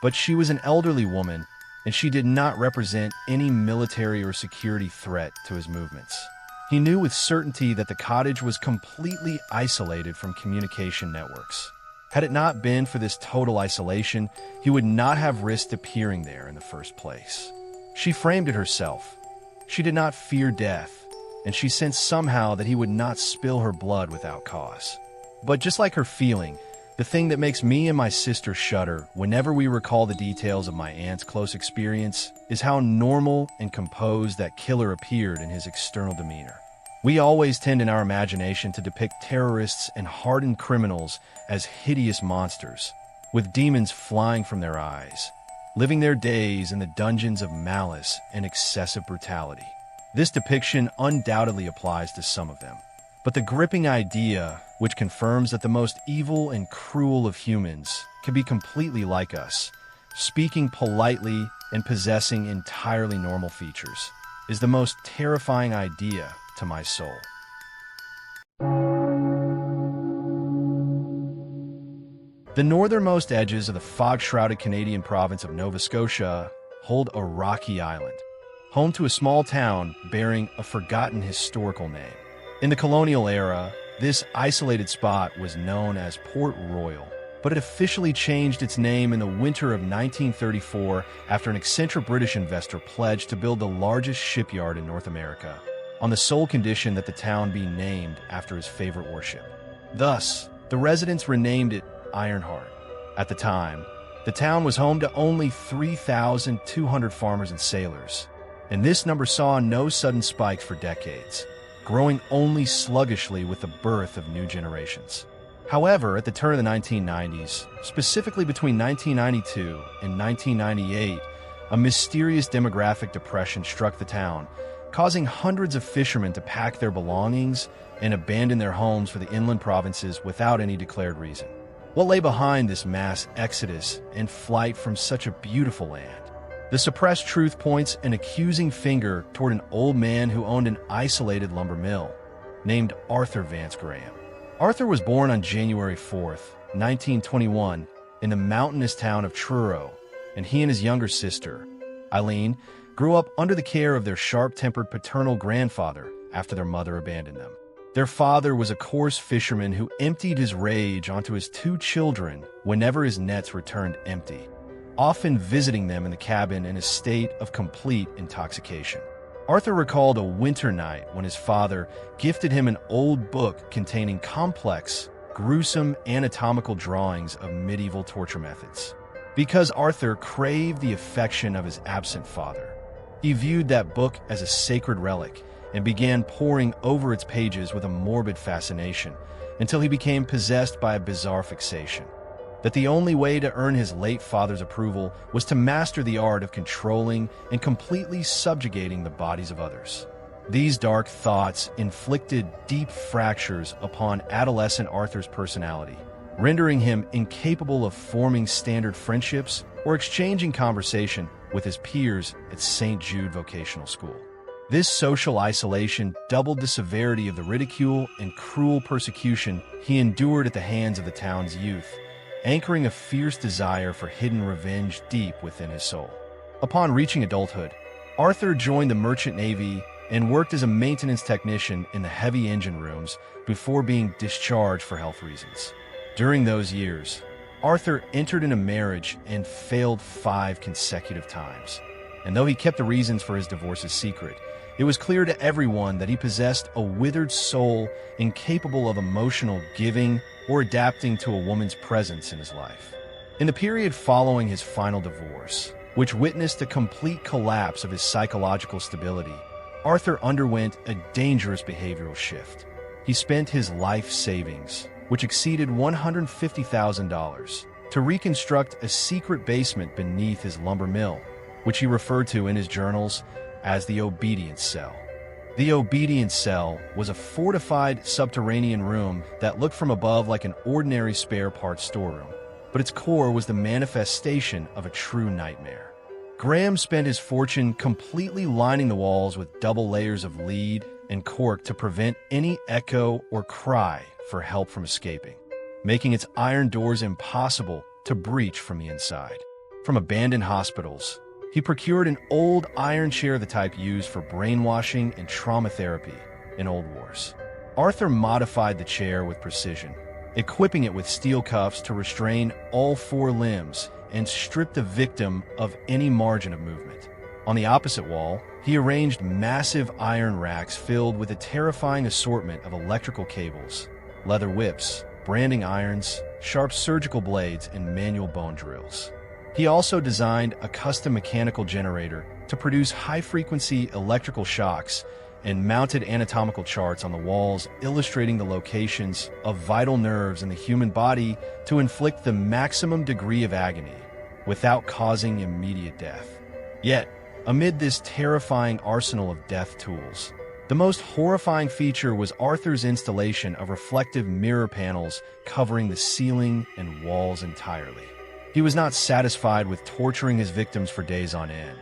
But she was an elderly woman, and she did not represent any military or security threat to his movements. He knew with certainty that the cottage was completely isolated from communication networks. Had it not been for this total isolation, he would not have risked appearing there in the first place. She framed it herself. She did not fear death, and she sensed somehow that he would not spill her blood without cause. But just like her feeling, the thing that makes me and my sister shudder whenever we recall the details of my aunt's close experience is how normal and composed that killer appeared in his external demeanor. We always tend in our imagination to depict terrorists and hardened criminals as hideous monsters, with demons flying from their eyes, living their days in the dungeons of malice and excessive brutality. This depiction undoubtedly applies to some of them. But the gripping idea, which confirms that the most evil and cruel of humans can be completely like us, speaking politely and possessing entirely normal features, is the most terrifying idea to my soul. The northernmost edges of the fog-shrouded Canadian province of Nova Scotia hold a rocky island, home to a small town bearing a forgotten historical name. In the colonial era, this isolated spot was known as Port Royal, but it officially changed its name in the winter of 1934 after an eccentric British investor pledged to build the largest shipyard in North America, on the sole condition that the town be named after his favorite warship. Thus, the residents renamed it Ironheart. At the time, the town was home to only 3,200 farmers and sailors, and this number saw no sudden spikes for decades, growing only sluggishly with the birth of new generations. However, at the turn of the 1990s, specifically between 1992 and 1998, a mysterious demographic depression struck the town, causing hundreds of fishermen to pack their belongings and abandon their homes for the inland provinces without any declared reason. What lay behind this mass exodus and flight from such a beautiful land? The suppressed truth points an accusing finger toward an old man who owned an isolated lumber mill, named Arthur Vance Graham. Arthur was born on January 4th, 1921, in the mountainous town of Truro, and he and his younger sister, Eileen, grew up under the care of their sharp-tempered paternal grandfather after their mother abandoned them. Their father was a coarse fisherman who emptied his rage onto his two children whenever his nets returned empty, often visiting them in the cabin in a state of complete intoxication. Arthur recalled a winter night when his father gifted him an old book containing complex, gruesome anatomical drawings of medieval torture methods. Because Arthur craved the affection of his absent father, he viewed that book as a sacred relic and began poring over its pages with a morbid fascination until he became possessed by a bizarre fixation that the only way to earn his late father's approval was to master the art of controlling and completely subjugating the bodies of others. These dark thoughts inflicted deep fractures upon adolescent Arthur's personality, rendering him incapable of forming standard friendships or exchanging conversation with his peers at St. Jude Vocational School. This social isolation doubled the severity of the ridicule and cruel persecution he endured at the hands of the town's youth, anchoring a fierce desire for hidden revenge deep within his soul. Upon reaching adulthood, Arthur joined the Merchant Navy and worked as a maintenance technician in the heavy engine rooms before being discharged for health reasons. During those years, Arthur entered into marriage and failed 5 consecutive times. And though he kept the reasons for his divorce a secret, it was clear to everyone that he possessed a withered soul incapable of emotional giving or adapting to a woman's presence in his life. In the period following his final divorce, which witnessed a complete collapse of his psychological stability, Arthur underwent a dangerous behavioral shift. He spent his life savings, which exceeded $150,000, to reconstruct a secret basement beneath his lumber mill, which he referred to in his journals as the obedience cell. The obedience cell was a fortified subterranean room that looked from above like an ordinary spare parts storeroom, but its core was the manifestation of a true nightmare. Graham spent his fortune completely lining the walls with double layers of lead and cork to prevent any echo or cry for help from escaping, making its iron doors impossible to breach from the inside. From abandoned hospitals, he procured an old iron chair, the type used for brainwashing and trauma therapy in old wars. Arthur modified the chair with precision, equipping it with steel cuffs to restrain all 4 limbs and strip the victim of any margin of movement. On the opposite wall, he arranged massive iron racks filled with a terrifying assortment of electrical cables, leather whips, branding irons, sharp surgical blades, and manual bone drills. He also designed a custom mechanical generator to produce high-frequency electrical shocks and mounted anatomical charts on the walls illustrating the locations of vital nerves in the human body to inflict the maximum degree of agony without causing immediate death. Yet, amid this terrifying arsenal of death tools, the most horrifying feature was Arthur's installation of reflective mirror panels covering the ceiling and walls entirely. He was not satisfied with torturing his victims for days on end.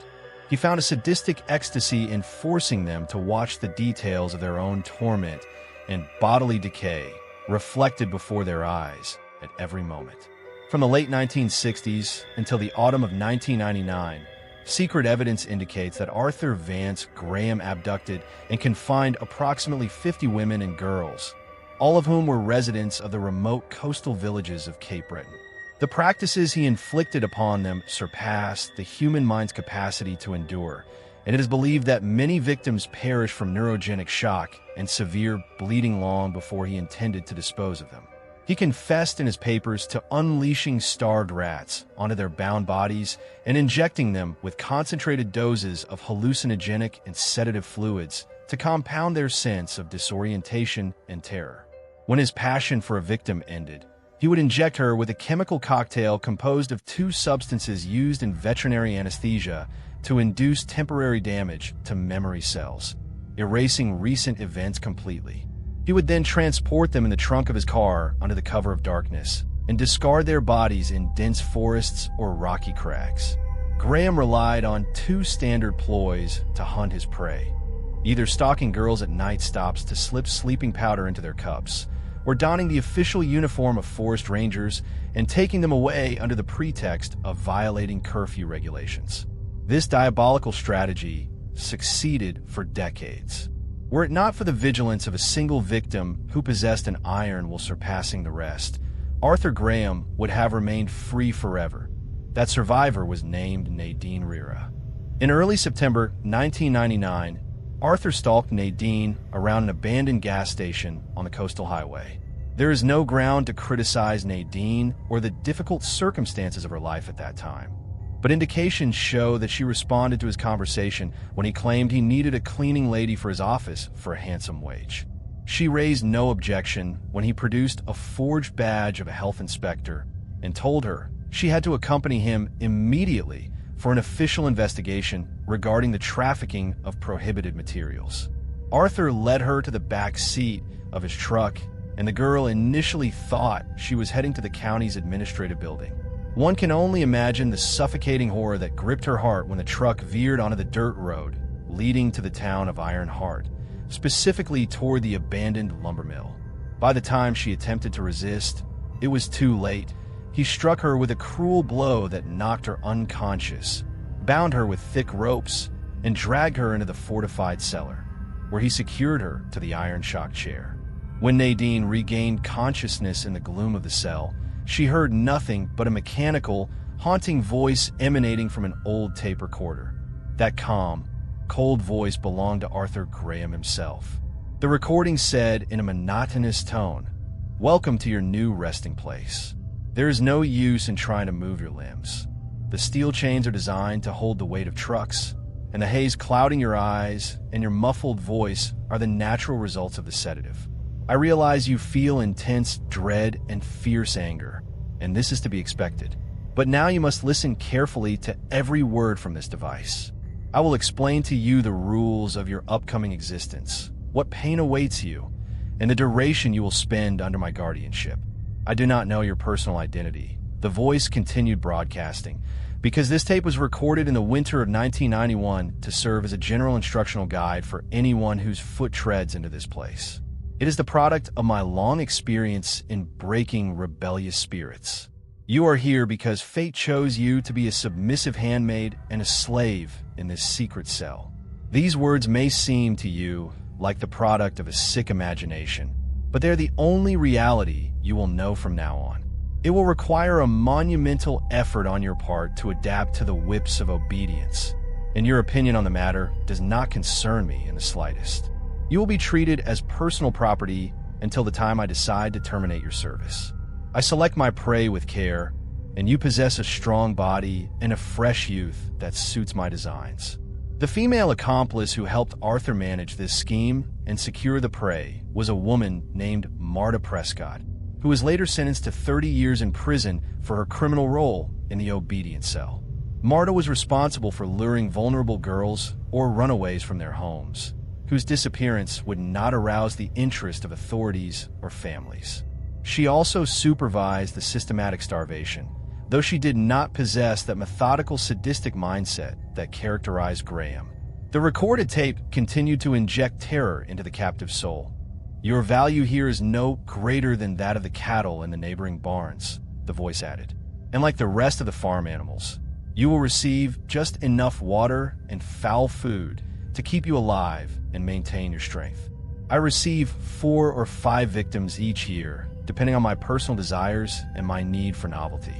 He found a sadistic ecstasy in forcing them to watch the details of their own torment and bodily decay reflected before their eyes at every moment. From the late 1960s until the autumn of 1999, secret evidence indicates that Arthur Vance Graham abducted and confined approximately 50 women and girls, all of whom were residents of the remote coastal villages of Cape Breton. The practices he inflicted upon them surpassed the human mind's capacity to endure, and it is believed that many victims perished from neurogenic shock and severe bleeding long before he intended to dispose of them. He confessed in his papers to unleashing starved rats onto their bound bodies and injecting them with concentrated doses of hallucinogenic and sedative fluids to compound their sense of disorientation and terror. When his passion for a victim ended, he would inject her with a chemical cocktail composed of 2 substances used in veterinary anesthesia to induce temporary damage to memory cells, erasing recent events completely. He would then transport them in the trunk of his car under the cover of darkness and discard their bodies in dense forests or rocky crags. Graham relied on 2 standard ploys to hunt his prey, either stalking girls at night stops to slip sleeping powder into their cups, or donning the official uniform of forest rangers and taking them away under the pretext of violating curfew regulations. This diabolical strategy succeeded for decades. Were it not for the vigilance of a single victim who possessed an iron while surpassing the rest, Arthur Graham would have remained free forever. That survivor was named Nadine Rira. In early September 1999, Arthur stalked Nadine around an abandoned gas station on the coastal highway. There is no ground to criticize Nadine or the difficult circumstances of her life at that time, but indications show that she responded to his conversation when he claimed he needed a cleaning lady for his office for a handsome wage. She raised no objection when he produced a forged badge of a health inspector and told her she had to accompany him immediately for an official investigation regarding the trafficking of prohibited materials. Arthur led her to the back seat of his truck, and the girl initially thought she was heading to the county's administrative building. One can only imagine the suffocating horror that gripped her heart when the truck veered onto the dirt road leading to the town of Iron Heart, specifically toward the abandoned lumber mill. By the time she attempted to resist, it was too late. He struck her with a cruel blow that knocked her unconscious, bound her with thick ropes, and dragged her into the fortified cellar, where he secured her to the iron shock chair. When Nadine regained consciousness in the gloom of the cell, she heard nothing but a mechanical, haunting voice emanating from an old tape recorder. That calm, cold voice belonged to Arthur Graham himself. The recording said in a monotonous tone, "Welcome to your new resting place. There is no use in trying to move your limbs. The steel chains are designed to hold the weight of trucks, and the haze clouding your eyes and your muffled voice are the natural results of the sedative. I realize you feel intense dread and fierce anger, and this is to be expected. But now you must listen carefully to every word from this device. I will explain to you the rules of your upcoming existence, what pain awaits you, and the duration you will spend under my guardianship. I do not know your personal identity." The voice continued broadcasting, because this tape was recorded in the winter of 1991 to serve as a general instructional guide for anyone whose foot treads into this place. It is the product of my long experience in breaking rebellious spirits. You are here because fate chose you to be a submissive handmaid and a slave in this secret cell. These words may seem to you like the product of a sick imagination, but they're the only reality you will know from now on. It will require a monumental effort on your part to adapt to the whips of obedience, and your opinion on the matter does not concern me in the slightest. You will be treated as personal property until the time I decide to terminate your service. I select my prey with care, and you possess a strong body and a fresh youth that suits my designs. The female accomplice who helped Arthur manage this scheme and secure the prey was a woman named Marta Prescott, who was later sentenced to 30 years in prison for her criminal role in the obedience cell. Marta was responsible for luring vulnerable girls or runaways from their homes, whose disappearance would not arouse the interest of authorities or families. She also supervised the systematic starvation, though she did not possess that methodical, sadistic mindset that characterized Graham. The recorded tape continued to inject terror into the captive's soul. "Your value here is no greater than that of the cattle in the neighboring barns," the voice added. "And like the rest of the farm animals, you will receive just enough water and foul food to keep you alive and maintain your strength. I receive 4 or 5 victims each year, depending on my personal desires and my need for novelty.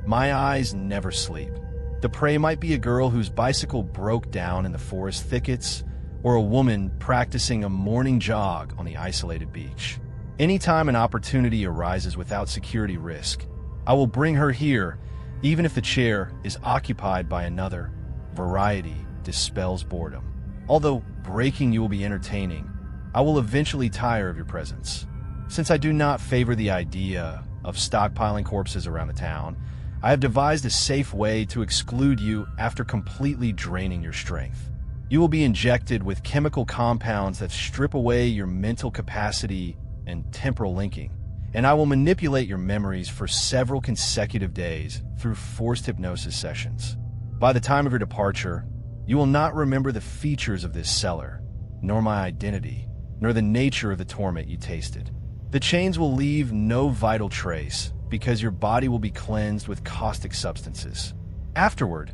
My eyes never sleep. The prey might be a girl whose bicycle broke down in the forest thickets, or a woman practicing a morning jog on the isolated beach. Anytime an opportunity arises without security risk, I will bring her here, even if the chair is occupied by another. Variety dispels boredom. Although breaking you will be entertaining, I will eventually tire of your presence. Since I do not favor the idea of stockpiling corpses around the town, I have devised a safe way to exclude you after completely draining your strength. You will be injected with chemical compounds that strip away your mental capacity and temporal linking, and I will manipulate your memories for several consecutive days through forced hypnosis sessions. By the time of your departure, you will not remember the features of this cellar, nor my identity, nor the nature of the torment you tasted. The chains will leave no vital trace because your body will be cleansed with caustic substances. Afterward,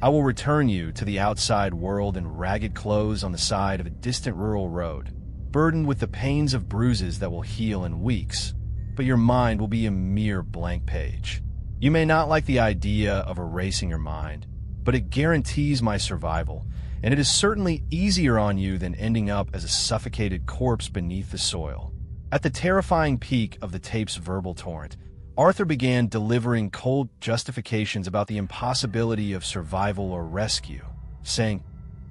I will return you to the outside world in ragged clothes on the side of a distant rural road, burdened with the pains of bruises that will heal in weeks, but your mind will be a mere blank page. You may not like the idea of erasing your mind, but it guarantees my survival, and it is certainly easier on you than ending up as a suffocated corpse beneath the soil. At the terrifying peak of the tape's verbal torrent, Arthur began delivering cold justifications about the impossibility of survival or rescue, saying,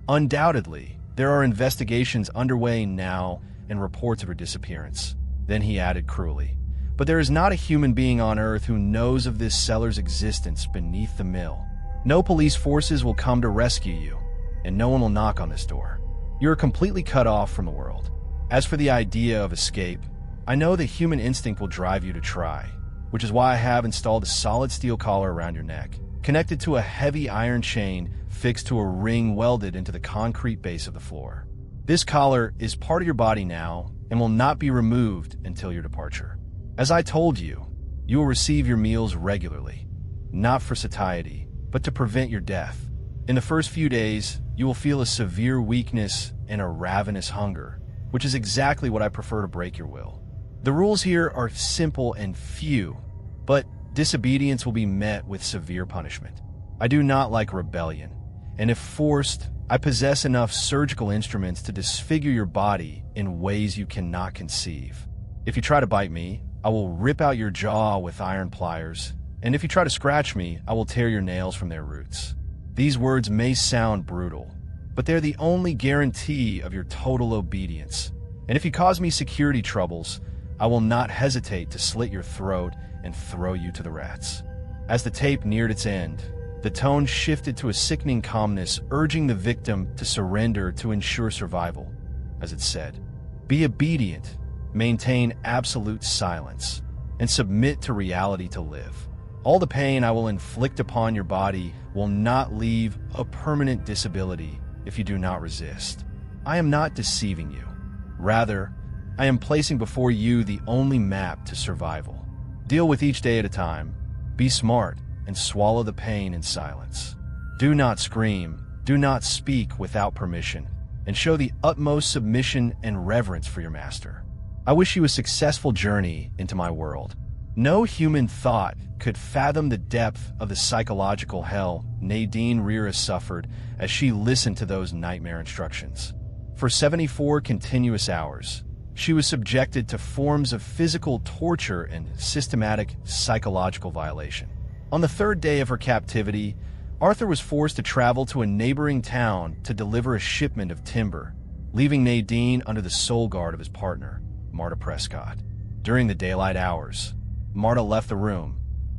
"Undoubtedly, there are investigations underway now and reports of her disappearance." Then he added cruelly, "But there is not a human being on Earth who knows of this cellar's existence beneath the mill. No police forces will come to rescue you, and no one will knock on this door. You are completely cut off from the world. As for the idea of escape, I know that human instinct will drive you to try, which is why I have installed a solid steel collar around your neck, connected to a heavy iron chain fixed to a ring welded into the concrete base of the floor. This collar is part of your body now and will not be removed until your departure. As I told you, you will receive your meals regularly, not for satiety, but to prevent your death. In the first few days, you will feel a severe weakness and a ravenous hunger, which is exactly what I prefer to break your will. The rules here are simple and few, but disobedience will be met with severe punishment. I do not like rebellion, and if forced, I possess enough surgical instruments to disfigure your body in ways you cannot conceive. If you try to bite me, I will rip out your jaw with iron pliers, and if you try to scratch me, I will tear your nails from their roots. These words may sound brutal, but they're the only guarantee of your total obedience. And if you cause me security troubles, I will not hesitate to slit your throat and throw you to the rats. As the tape neared its end, the tone shifted to a sickening calmness, urging the victim to surrender to ensure survival. As it said, "Be obedient, maintain absolute silence, and submit to reality to live. All the pain I will inflict upon your body will not leave a permanent disability if you do not resist. I am not deceiving you. Rather, I am placing before you the only map to survival. Deal with each day at a time. Be smart and swallow the pain in silence. Do not scream, do not speak without permission, and show the utmost submission and reverence for your master. I wish you a successful journey into my world." No human thought could fathom the depth of the psychological hell Nadine Rira suffered as she listened to those nightmare instructions. For 74 continuous hours, she was subjected to forms of physical torture and systematic psychological violation. On the third day of her captivity, Arthur was forced to travel to a neighboring town to deliver a shipment of timber, leaving Nadine under the sole guard of his partner, Marta Prescott. During the daylight hours, Marta left the room,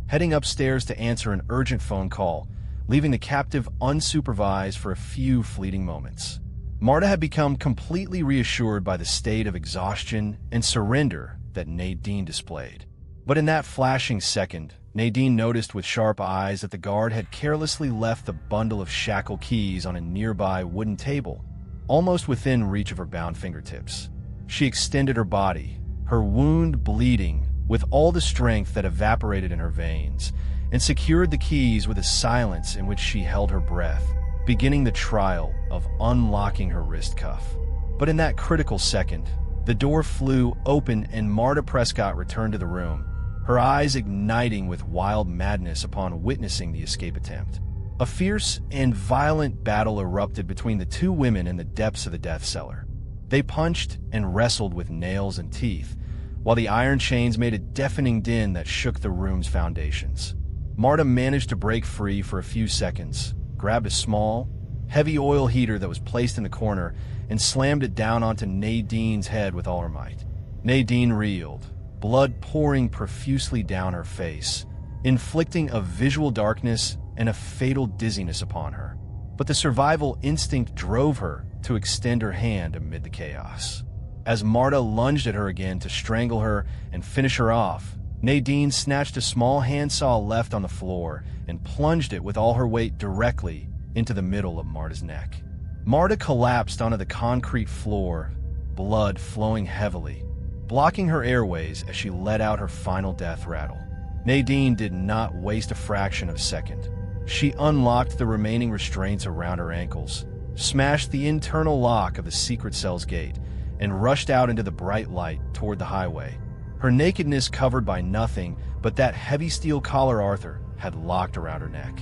heading upstairs to answer an urgent phone call, leaving the captive unsupervised for a few fleeting moments. Marta had become completely reassured by the state of exhaustion and surrender that Nadine displayed. But in that flashing second, Nadine noticed with sharp eyes that the guard had carelessly left the bundle of shackle keys on a nearby wooden table, almost within reach of her bound fingertips. She extended her body, her wound bleeding, with all the strength that evaporated in her veins, and secured the keys with a silence in which she held her breath, beginning the trial of unlocking her wrist cuff. But in that critical second, the door flew open and Marta Prescott returned to the room, her eyes igniting with wild madness upon witnessing the escape attempt. A fierce and violent battle erupted between the two women in the depths of the death cellar. They punched and wrestled with nails and teeth, while the iron chains made a deafening din that shook the room's foundations. Marta managed to break free for a few seconds, grabbed a small, heavy oil heater that was placed in the corner, and slammed it down onto Nadine's head with all her might. Nadine reeled, blood pouring profusely down her face, inflicting a visual darkness and a fatal dizziness upon her. But the survival instinct drove her to extend her hand amid the chaos. As Marta lunged at her again to strangle her and finish her off, Nadine snatched a small handsaw left on the floor and plunged it with all her weight directly into the middle of Marta's neck. Marta collapsed onto the concrete floor, blood flowing heavily, blocking her airways as she let out her final death rattle. Nadine did not waste a fraction of a second. She unlocked the remaining restraints around her ankles, smashed the internal lock of the secret cell's gate, and rushed out into the bright light toward the highway, her nakedness covered by nothing but that heavy steel collar Arthur had locked around her neck.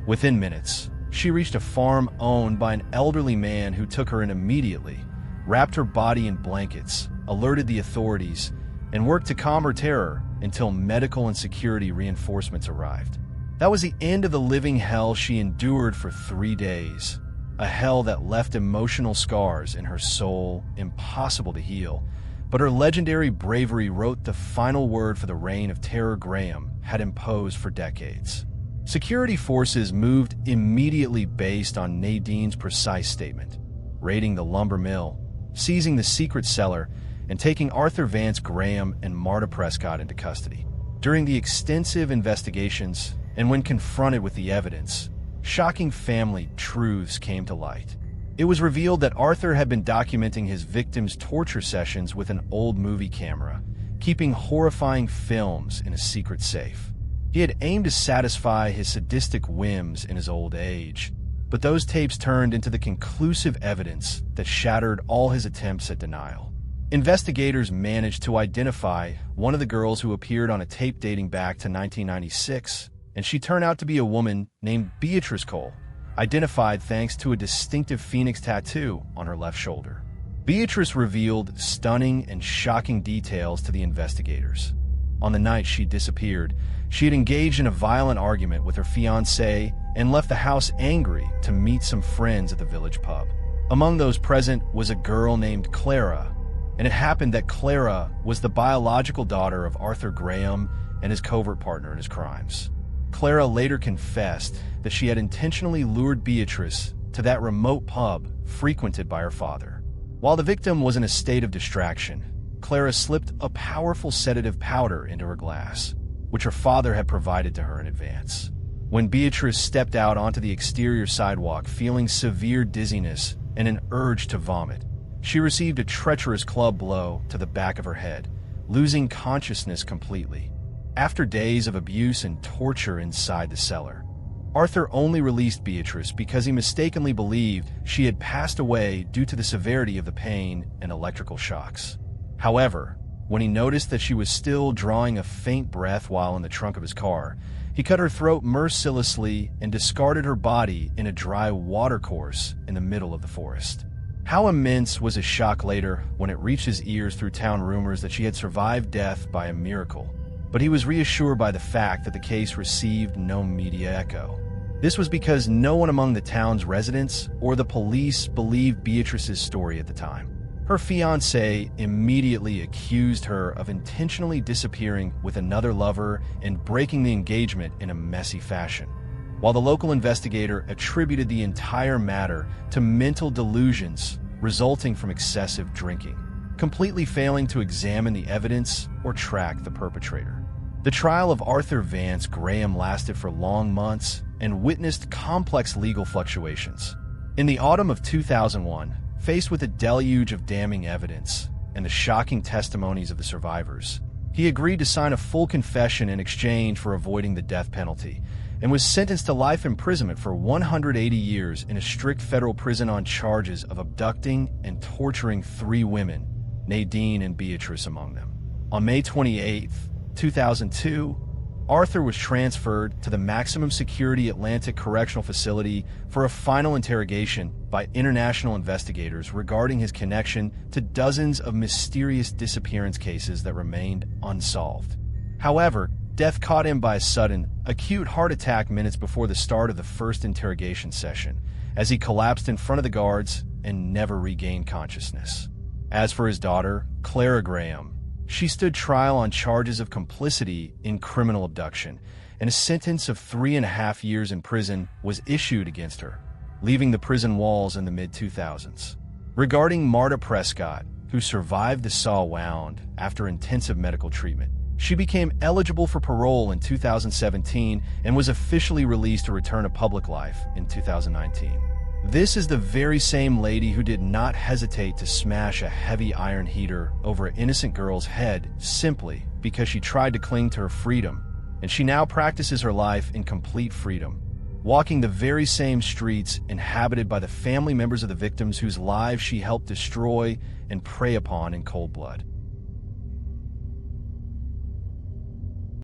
Within minutes, she reached a farm owned by an elderly man who took her in immediately, wrapped her body in blankets, alerted the authorities, and worked to calm her terror until medical and security reinforcements arrived. That was the end of the living hell she endured for 3 days, a hell that left emotional scars in her soul impossible to heal, but her legendary bravery wrote the final word for the reign of terror Graham had imposed for decades. Security forces moved immediately based on Nadine's precise statement, raiding the lumber mill, seizing the secret cellar, and taking Arthur Vance Graham and Marta Prescott into custody. During the extensive investigations, and when confronted with the evidence, shocking family truths came to light. It was revealed that Arthur had been documenting his victims' torture sessions with an old movie camera, keeping horrifying films in a secret safe. He had aimed to satisfy his sadistic whims in his old age, but those tapes turned into the conclusive evidence that shattered all his attempts at denial. Investigators managed to identify one of the girls who appeared on a tape dating back to 1996, and she turned out to be a woman named Beatrice Cole, identified thanks to a distinctive phoenix tattoo on her left shoulder. Beatrice revealed stunning and shocking details to the investigators. On the night she disappeared, she had engaged in a violent argument with her fiancé and left the house angry to meet some friends at the village pub. Among those present was a girl named Clara, and it happened that Clara was the biological daughter of Arthur Graham and his covert partner in his crimes. Clara later confessed that she had intentionally lured Beatrice to that remote pub frequented by her father. While the victim was in a state of distraction, Clara slipped a powerful sedative powder into her glass, which her father had provided to her in advance. When Beatrice stepped out onto the exterior sidewalk feeling severe dizziness and an urge to vomit, she received a treacherous club blow to the back of her head, losing consciousness completely. After days of abuse and torture inside the cellar, Arthur only released Beatrice because he mistakenly believed she had passed away due to the severity of the pain and electrical shocks. However, when he noticed that she was still drawing a faint breath while in the trunk of his car, he cut her throat mercilessly and discarded her body in a dry watercourse in the middle of the forest. How immense was his shock later when it reached his ears through town rumors that she had survived death by a miracle. But he was reassured by the fact that the case received no media echo. This was because no one among the town's residents or the police believed Beatrice's story at the time. Her fiancé immediately accused her of intentionally disappearing with another lover and breaking the engagement in a messy fashion, while the local investigator attributed the entire matter to mental delusions resulting from excessive drinking, completely failing to examine the evidence or track the perpetrator. The trial of Arthur Vance Graham lasted for long months and witnessed complex legal fluctuations. In the autumn of 2001, faced with a deluge of damning evidence and the shocking testimonies of the survivors, he agreed to sign a full confession in exchange for avoiding the death penalty and was sentenced to life imprisonment for 180 years in a strict federal prison on charges of abducting and torturing 3 women, Nadine and Beatrice among them. On May 28, 2002, Arthur was transferred to the maximum security Atlantic Correctional Facility for a final interrogation by international investigators regarding his connection to dozens of mysterious disappearance cases that remained unsolved. However, death caught him by a sudden, acute heart attack minutes before the start of the first interrogation session, as he collapsed in front of the guards and never regained consciousness. As for his daughter, Clara Graham, she stood trial on charges of complicity in criminal abduction, and a sentence of 3.5 years in prison was issued against her, leaving the prison walls in the mid-2000s. Regarding Marta Prescott, who survived the saw wound after intensive medical treatment, she became eligible for parole in 2017 and was officially released to return to public life in 2019. This is the very same lady who did not hesitate to smash a heavy iron heater over an innocent girl's head simply because she tried to cling to her freedom, and she now practices her life in complete freedom, walking the very same streets inhabited by the family members of the victims whose lives she helped destroy and prey upon in cold blood.